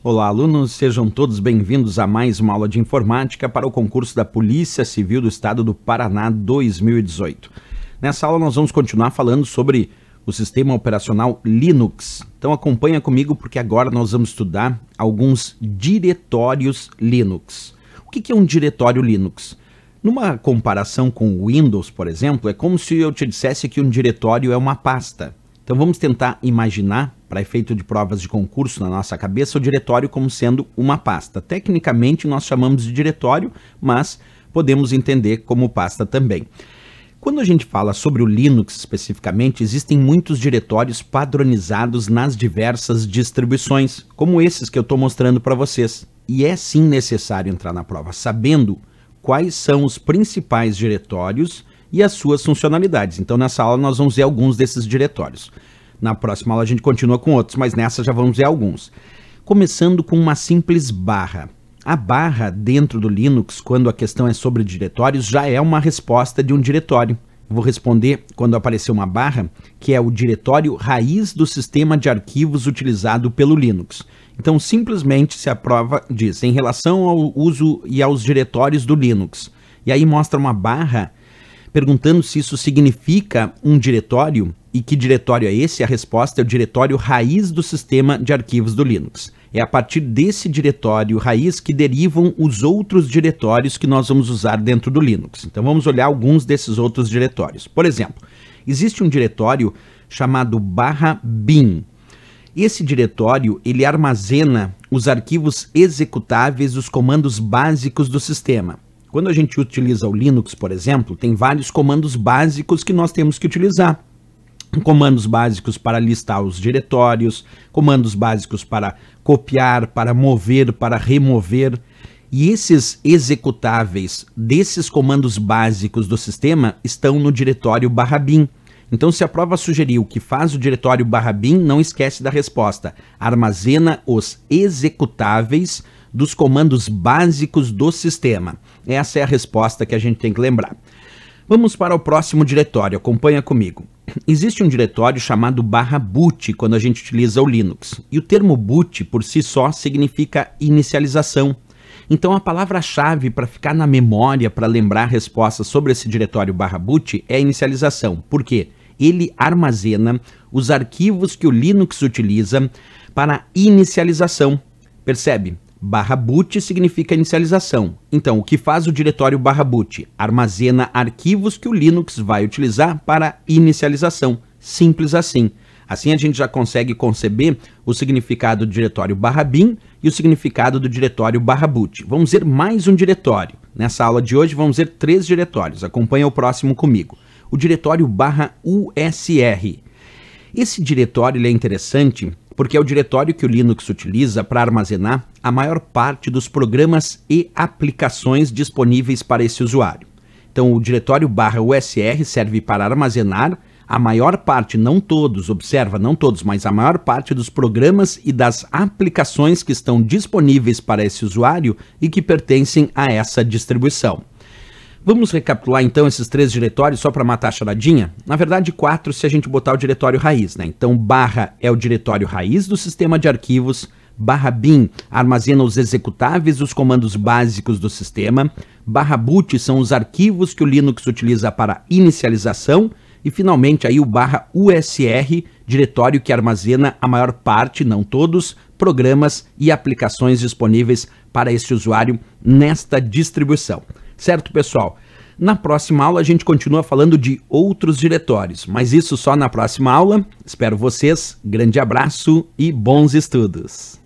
Olá, alunos, sejam todos bem-vindos a mais uma aula de informática para o concurso da Polícia Civil do Estado do Paraná 2018. Nessa aula nós vamos continuar falando sobre o sistema operacional Linux. Então acompanha comigo porque agora nós vamos estudar alguns diretórios Linux. O que é um diretório Linux? Numa comparação com o Windows, por exemplo, é como se eu te dissesse que um diretório é uma pasta. Então vamos tentar imaginar, para efeito de provas de concurso na nossa cabeça, o diretório como sendo uma pasta. Tecnicamente nós chamamos de diretório, mas podemos entender como pasta também. Quando a gente fala sobre o Linux especificamente, existem muitos diretórios padronizados nas diversas distribuições, como esses que eu estou mostrando para vocês. E é sim necessário entrar na prova sabendo quais são os principais diretórios e as suas funcionalidades. Então nessa aula nós vamos ver alguns desses diretórios. Na próxima aula a gente continua com outros, mas nessa já vamos ver alguns. Começando com uma simples barra. A barra dentro do Linux, quando a questão é sobre diretórios, já é uma resposta de um diretório. Vou responder quando aparecer uma barra, que é o diretório raiz do sistema de arquivos utilizado pelo Linux. Então simplesmente se a prova diz em relação ao uso e aos diretórios do Linux, e aí mostra uma barra perguntando se isso significa um diretório e que diretório é esse, a resposta é o diretório raiz do sistema de arquivos do Linux. É a partir desse diretório raiz que derivam os outros diretórios que nós vamos usar dentro do Linux. Então vamos olhar alguns desses outros diretórios. Por exemplo, existe um diretório chamado /bin. Esse diretório ele armazena os arquivos executáveis dos comandos básicos do sistema. Quando a gente utiliza o Linux, por exemplo, tem vários comandos básicos que nós temos que utilizar. Comandos básicos para listar os diretórios, comandos básicos para copiar, para mover, para remover. E esses executáveis desses comandos básicos do sistema estão no diretório /bin. Então, se a prova sugerir o que faz o diretório /bin, não esquece da resposta. Armazena os executáveis dos comandos básicos do sistema. Essa é a resposta que a gente tem que lembrar. Vamos para o próximo diretório, acompanha comigo. Existe um diretório chamado /boot quando a gente utiliza o Linux. E o termo boot por si só significa inicialização. Então a palavra-chave para ficar na memória, para lembrar a resposta sobre esse diretório /boot é inicialização. Por quê? Ele armazena os arquivos que o Linux utiliza para inicialização. Percebe? /boot significa inicialização. Então, o que faz o diretório /boot? Armazena arquivos que o Linux vai utilizar para inicialização. Simples assim. Assim a gente já consegue conceber o significado do diretório /bin e o significado do diretório /boot. Vamos ver mais um diretório. Nessa aula de hoje vamos ver 3 diretórios. Acompanha o próximo comigo. O diretório /usr. Esse diretório ele é interessante porque é o diretório que o Linux utiliza para armazenar a maior parte dos programas e aplicações disponíveis para esse usuário. Então o diretório /usr serve para armazenar a maior parte, não todos, observa, não todos, mas a maior parte dos programas e das aplicações que estão disponíveis para esse usuário e que pertencem a essa distribuição. Vamos recapitular então esses 3 diretórios só para matar a charadinha? Na verdade 4 se a gente botar o diretório raiz, né? Então barra é o diretório raiz do sistema de arquivos, /bin armazena os executáveis dos comandos básicos do sistema, /boot são os arquivos que o Linux utiliza para inicialização e finalmente aí o /usr, diretório que armazena a maior parte, não todos, programas e aplicações disponíveis para esse usuário nesta distribuição. Certo, pessoal? Na próxima aula a gente continua falando de outros diretórios, mas isso só na próxima aula. Espero vocês, grande abraço e bons estudos!